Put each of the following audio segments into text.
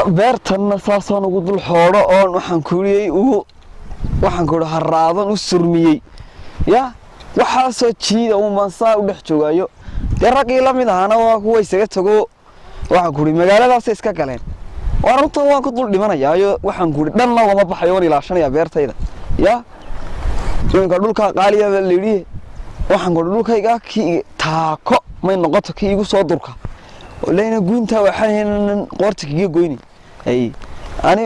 beertanna saasaan ugu dul xoodho oon waxaan kuuriyey waxaan kuuhi haraadan u surmiyey ya waxaasoo jiida uunbaan saa u dhex joogayo dee raggii la mid ahaana waa kuwa isaga tago waxaan kuuhi magaaladaasay iska galeen waan runta waan ku dul dhimanayaayo waxaan kuuhi dhanna wama baxayo waan ilaashanayaa beertayda ya iminka dhulkaa qaaliyaba layidhi waxaan kuuhi dhulkayga kii taako may noqoto kii igu soo durka leyna guuntaa waxaan qoorta kaga goyni ani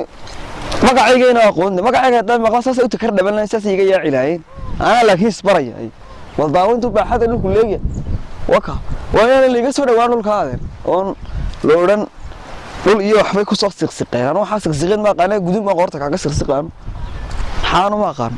magacaygeena aqoon magacayga hadaan maqla saas u takar dhaban saas iga yaaci lahayn ana laakiin isbaraya wal daawintu baaxada dhulku leeyahay waka waana liiga soo dhawaan dhulkaadeen oon loodan dhul iyo waxbay ku soo siqsiqeen waxa siqsiqeen ma qana gudub ma qoorta kaga siqsiqaan xaanu ma qaan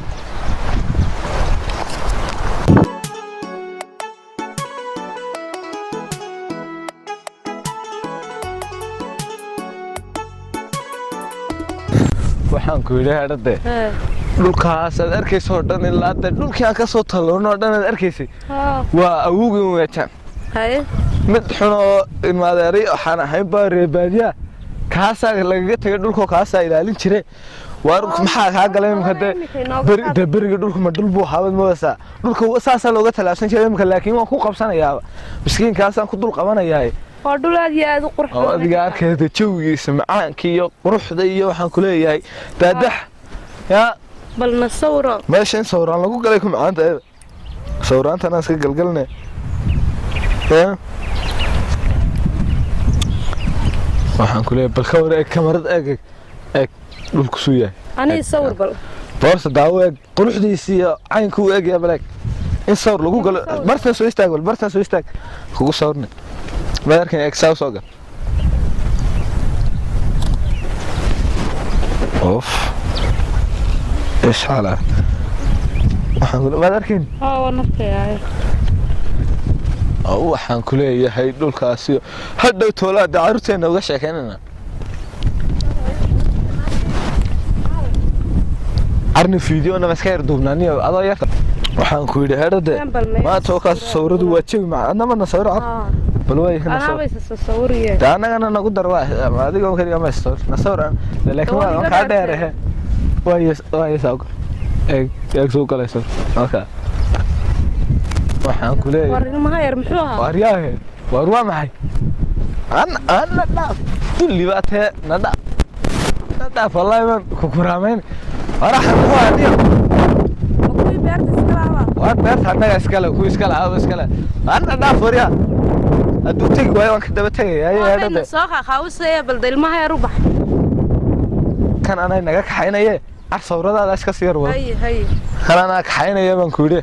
waxaan ku yiraahdaa hadda dhulkaas aad arkayso dhan ilaa dhulkii aan ka soo taloono dhan aad arkaysay waa awowgii weetan mid xun oo imaadeeray waxaan ahayn baa reebaadiya kaasaa lagaga tagay dhulka kaasaa ilaalin jiray waar maxaa ka galay imka beriga dhulka ma dhul buu haabad moodaa dhulka saasa looga talaabsan jiray imka laakiin waan ku qabsanayaa miskiin kaasaan ku dul qabanayaa ودول هذه هذا قرح. هذا كذا جوي سمعان كي قرح ذي وحن كله هاي تدح يا. بل نصورة. ماشي نصورة أنا أقول لكم عن صورة أنت ناس قلقلنا. يا. وحن كله بالخور كاميرا بالكسوية. أنا يصور بل. بارس دعوة قرح ذي سيا عين كو يا بلاك. نصور لو قال برتا سو يستاقل برتا سو يستاق. خو صورنا. ما أركن إكساو صقر. أوف. إيش حاله؟ ما أركن. ونفسي هاي. waxaan ku leeyahay dhulkaasi hadda toolaada carruurteena uga sheekeynana arni video na maska yar duubnaaniyo adoo yar waxaan ku yiri hadda ma tookaas sawiradu waa jeeb ma adna sawir cad bal way kana sawiriye daanagana nagu darwaa adiga oo kaliya ma sawir na sawir laakiin waan ka dheerahay way sawir eeg soo galayso okay waxaan ku leeyahay warin ma yar muxuu ahaa wariyaahe war waa maxay ana dhaaf dulli baatee nada wallahi man ku kuraameen waraxa ku aadiyo ku beerta iskalaaba waa beerta anaga iskala ku iskala iskala ana dhaaf wariya adu tag way waan ka daba tagay ay hadda soo qaawsay bal ilmaha yar u bax kan ana naga kaxaynaye ar sawiradaada iska sii yarwado hay kana kaxaynaye baan ku yiri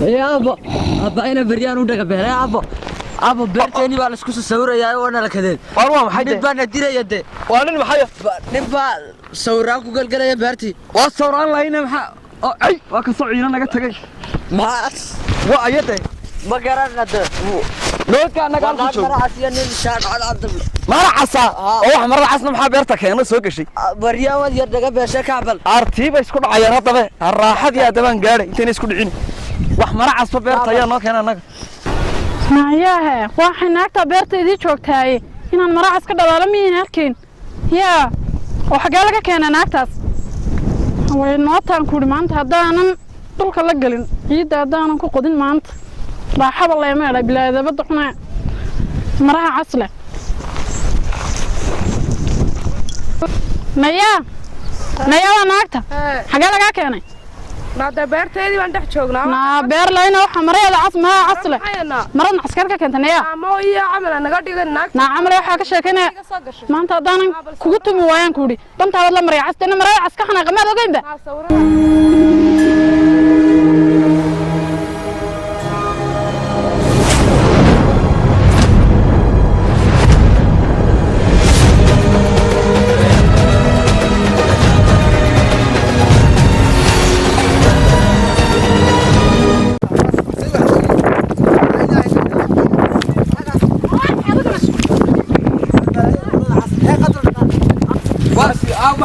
يا أبا أنا بريان ودك بير يا أبا بيرتني بالسكوس السورة يا وانا لكذا والله ما حد نبى ندير يده وانا ما حد نبى سوراك وقال يا بيرتي والسورة الله هنا محا أي وكسرعينا نقطة جاي ما وأيده ما قررنا ده لو كان قال كشوف مرة عسيان الشارع على الأرض مرة عصا أوه مرة عصنا محا بيرتك هنا سوق شيء بريان ودي يدك بير كعبل أرتيب يسكون عيارة طبعا الراحة يا دبان قاري أنت يسكون عيني wax mara casba beerta ayaa noo keenay anaga maayaha waxa naagta beerteedii joogtay inaan mara cas ka dhalaalamiin halkeen yaa waxa gal laga keenay naagtaas way nootaan ku dhimaanta hadaanan dhulka la galin ciida hadaanan ku qodin maanta raaxada leemeelay bilaadabada xuna maraha casle maya naagta xaga laga keenay نادى بيرتي وانت حجوجنا نا بير لينا waxa marayada casma casle marana askarka keentay ma iyo amal anaga dhiganaa na amal waxa ka sheekanay maanta hadaan kugu tumi waayaan ku dhig dantaad la maray casdana maray aska xana qamaad ogeynba بسم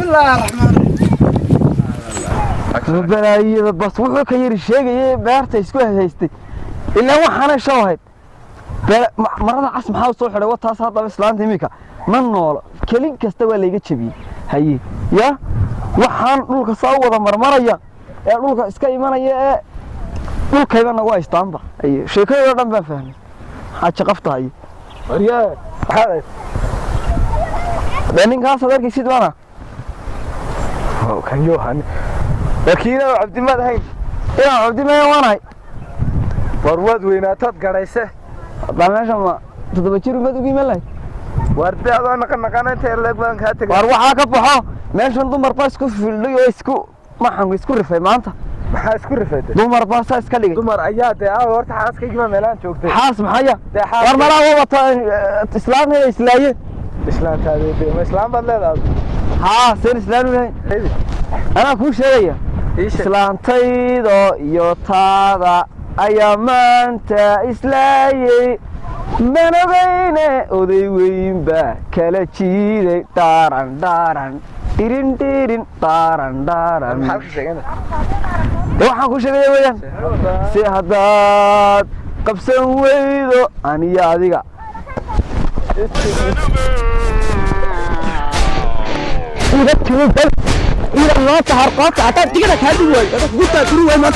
الله الرحمن الرحيم balaayada bas wuxuu ka yiri sheegayay beerta isku haystay ilaa waxaana shawahayd marada cas maxaa soo xiray wataas hadda islaanta imika ma noolo kelin kasta waa layga jabiyay haye ya waxaan dhulka soo wada marmaraya ee dhulka iska imanaya ee dhulkayba nagu haystaanba haye sheekada dhan baan fahmay xaaji qaftahay وريا هذا ninkaas adeerkiisid wana كان يوهان لكن عبد المد هين ina cabdi ma wanaay warwad weynaatad garayse meesha ma toddoba jir umad ugu iman lahayd warda adoo naqan inta leeg baan ka tagay war waxaa ka baxo meeshan dumar baa isku fildhay oo isku maxan isku rifay maanta maxaa isku rifayday dumar baa saa iska dhigay dumar ayaa de horta xaaskayga meelaan joogtay xaas maxaya dee xaas war malaa wata islaamna islaaye islaantaade ma islaam baad leedahay haa seen islaanu lahayn anaa kuu sheegaya islaantaydo iyo taada ayaa maanta islaayey manogayne oday weyn baa kala jiiday dhaaran dhaaran dhirin dhirin dhaaran dhaaran maxaa ku sheegana waxaan ku sheegaya weeyaan si haddaad qabsan weydo aniyo adiga إذا ما تهرقت عطاك تقدر هذه وين قلت تروي وين ما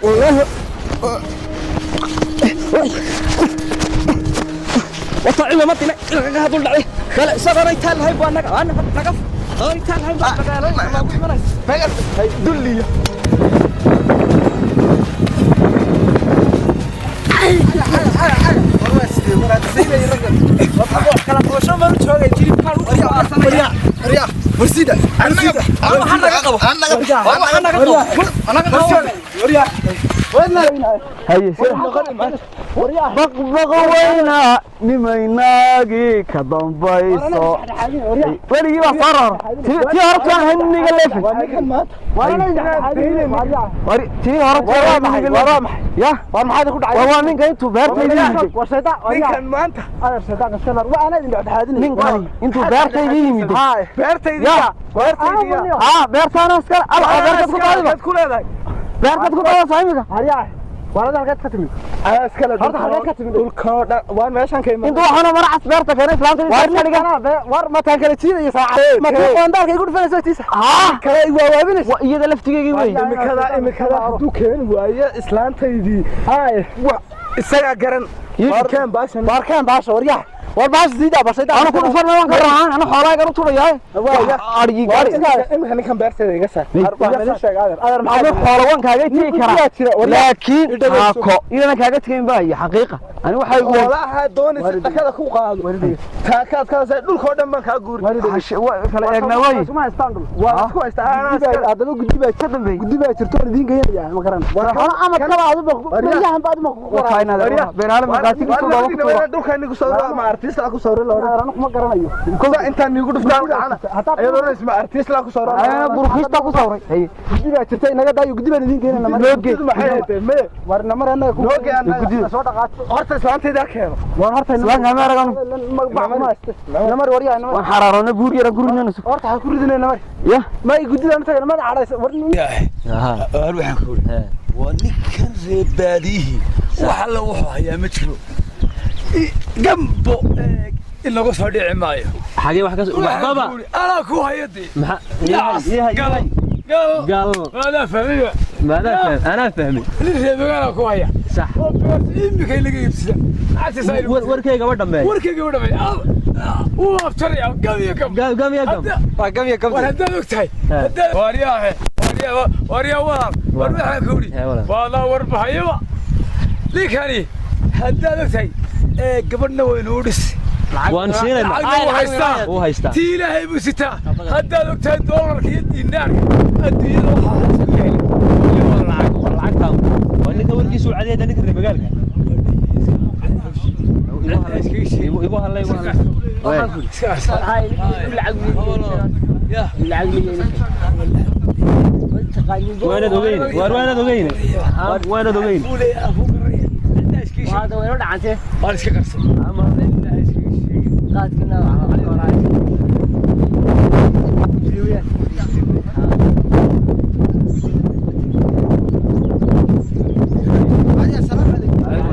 والله وطعمه ما تنا هذول عليه قال صار يتال هاي بوانا انا نقف يتال هاي بوانا دلي برسيدة هاي بقوينا نميناقي كضنبيصو ولي ما صار تي هرب كان هني قلفه تي هرب ورامح يا ورامح هذا كل والله من انتو بيرتي كان ما انت انا صدق السنر وانا اللي قاعد هادني من قال انتو بيرتي يميد هاي بيرتي يا بيرتي انا اسكر بيرتي كل هذا بيرتي كل هذا صايمك هريا وانا halkaad ka timid ana iskala horta halkaad ka timid dhulka waan meeshan ka iman inta waxana maracas beerta keenay islaanta war ma taan kala jiiday saacad ma qoondaalka igu dhufayso tiisa kala waa waabinaysa iyada laftigeeyay way imikada haduu keen waaye islaantaydii hay isaga garan warkaan baasha waryaa war baasha siida basayda ana ku dhufan waan ka raacaan ana xoolaaga u tuurayaa arigi imika ninkan beerteeda iga saar adar maxaa xoolo waan kaaga tigi karaa laakiin haako idana kaaga tagayn baa xaqiiqa ani waxa igu walaha doonaysa dhakada ku qaado taakaad ka say dhulka dhan baan ka guur kala eegna way waa isku haystaa adaba guddiba ka dambeey guddiba jirto idin geeyay ma garan war ama kala aad bariyahan baad ma ku qoraa beeraale magaasi ku soo dhawo dhulka inigu soo ma artista ku soo reelo ma garanayo kuwa inta nigu dhuftaan gacana ayadoo isma artista ku soo reelo burkhista ku soo ray guddiba jirtay naga daayo guddiba idin geeyna ma maxay me war namar anaga ku guddiba soo dhaqaato horta islaantayda keeno waan horta islaanta ma aragan namar wariyaa waan xaraarona buur yara gurinayna horta ha ku ridinay namar ya ma guddiba inta ma cadaysa war waxaan ku ri waa ninkan reebaadihi waxa la wuxuu hayaa ma jiro gambo in lagu soo dhici maayo xagee wax ka soo baba ana ku hayadii gal ana fahmiyo انا فاهمي reebaana ku haya صح imika laga iibsada warkayga ma dhameey warkayga ma dhameey uu aftaraya gam ya gam war haddaad ogtahay waryaa war waxaan ku uri waala warbahayaba ninkani haddaad ogtahay gabadhna waynu u dhis waan siinayna uu haystaa tii ilaahay buu sitaa haddaad ogtahay doolarka iyo diinaarka adduunyada waxaa lacagtaan waa ninka warkiisu cadeeyay ninka reer magaalka igu halay يا وانا دوغين وانا دوغين وانا دوغين فولي ابو قريه انت ايش كيش هذا وين دعنته ما ايش كقرص اما انت ايش كيش قاد كنا على وراي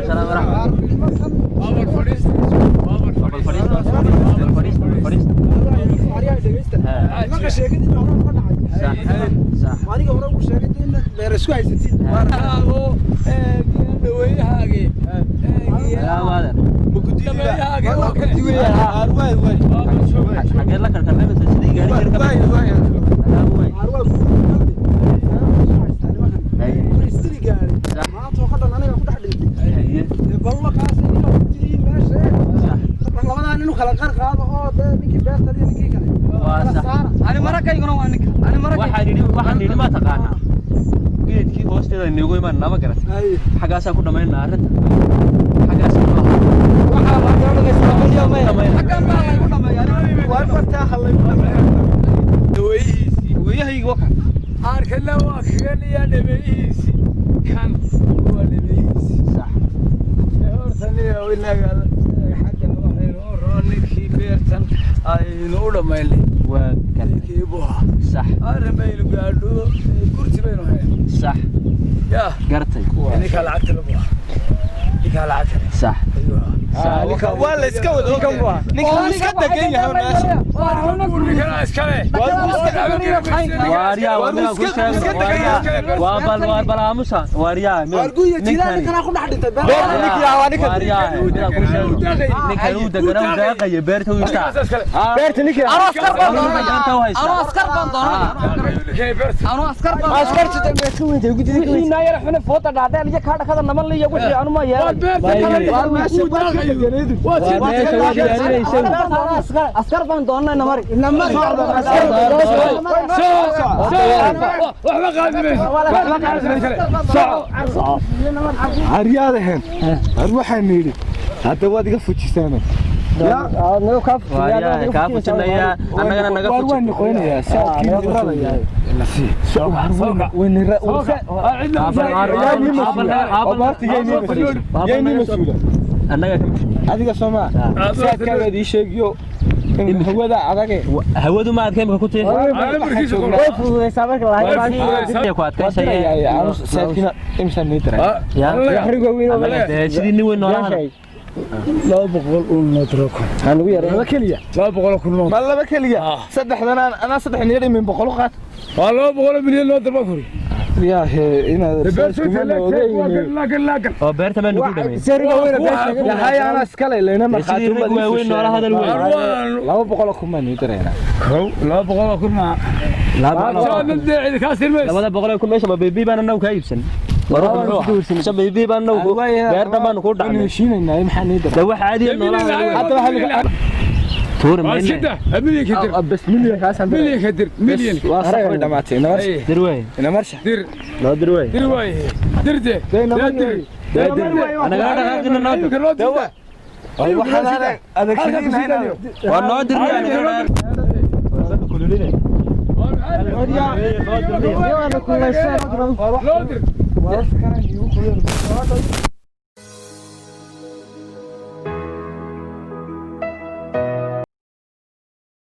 السلام ورحمه بابا فريست بابا فريست marka sheekadii hore ka dhacay صح adiga hore u sheegay in beer isku haysatid markaabo dhaweeyahagi لا ماذا dhaweeyahagi حاجه لك الكلام سيدي قاعد يركب أنا مرة كي يقولون عنك أنا مرة waxaan yidhi ma taqaanaa geedkii hoosteeda inagu imaan nama garan xaggaasaa ku dhammaynaa arrinta xaggaasaa وياهي وقع arkana waa keenaya dhameeyisi kan waa dhameeyisi صح hortaniya inaga xagga waxaynu rooninkii beertan aynu u dhamaynay waa kii buha صح arrin baynu gaadho kursi baynu hayn صح yaa قرتي ninka lacagta la buha ninka lacagta صح waa la iska wada ninka iska degan yahay meesha ninka iskale waaryaa wadnaga ku sheegay waaryaa waa bal aamusa waaryaa arguya jilaani kana ku dhax dhintay waaryaa wadnaga ku sheegay ninka uu deganaa uu daaqay beerta uu istaa beerta ninka askar baan beerta uu haysta askar baan doonaa askar baan askarta dambe ku wada gudida ina yar xune foota dhaadheel iyo ka dhakada naman liya wixii anu ma yeelan askar baan doonaa namar aryaadahan waxaan nidhi hadda waad iga fujisaan waaryaa kaa fujinaya annagana naga fujin annaga ka adiga Soomaa saadkaaga ii sheegiyo in hawada adage hawadu ma adkay imka ku tii way fududeysaa marka la ku adkaysay saadkina imsan nidra ya yaxrigo weyn oo sidii nin weyn noolaha 200 oo nootroko aan ugu yaray laba kaliya 200 kun ma laba kaliya saddexdan ana saddex niyad min 100 qaat waa 200 milyan oo darba kuri يا هنا oo beerta ma nugu dhamay سرقه وين يا هاي انا اسكله لنا ما خاطر ما وين ولا هذا الوين لا بقول لكم ما ندرينا 200 kun ma لا بقول كاسر مس labada boqol ku meesha ma beebi baan annagu ka iibsan waxa beebi baan annagu beerta baan ku dhacnay heshiinayna maxaa nidra da wax caadi ah noolaha hadda waxa tuur ma سته مليون كدر بس مليون كاس مليون كدر مليون واصح دماتي نمرش dirway انا مرشح دير لا dirway دير واي دير دي انا قاعد اغني نادر دوا waxaan adag sidii hina waa noo dirway يا انا كل شيء لودر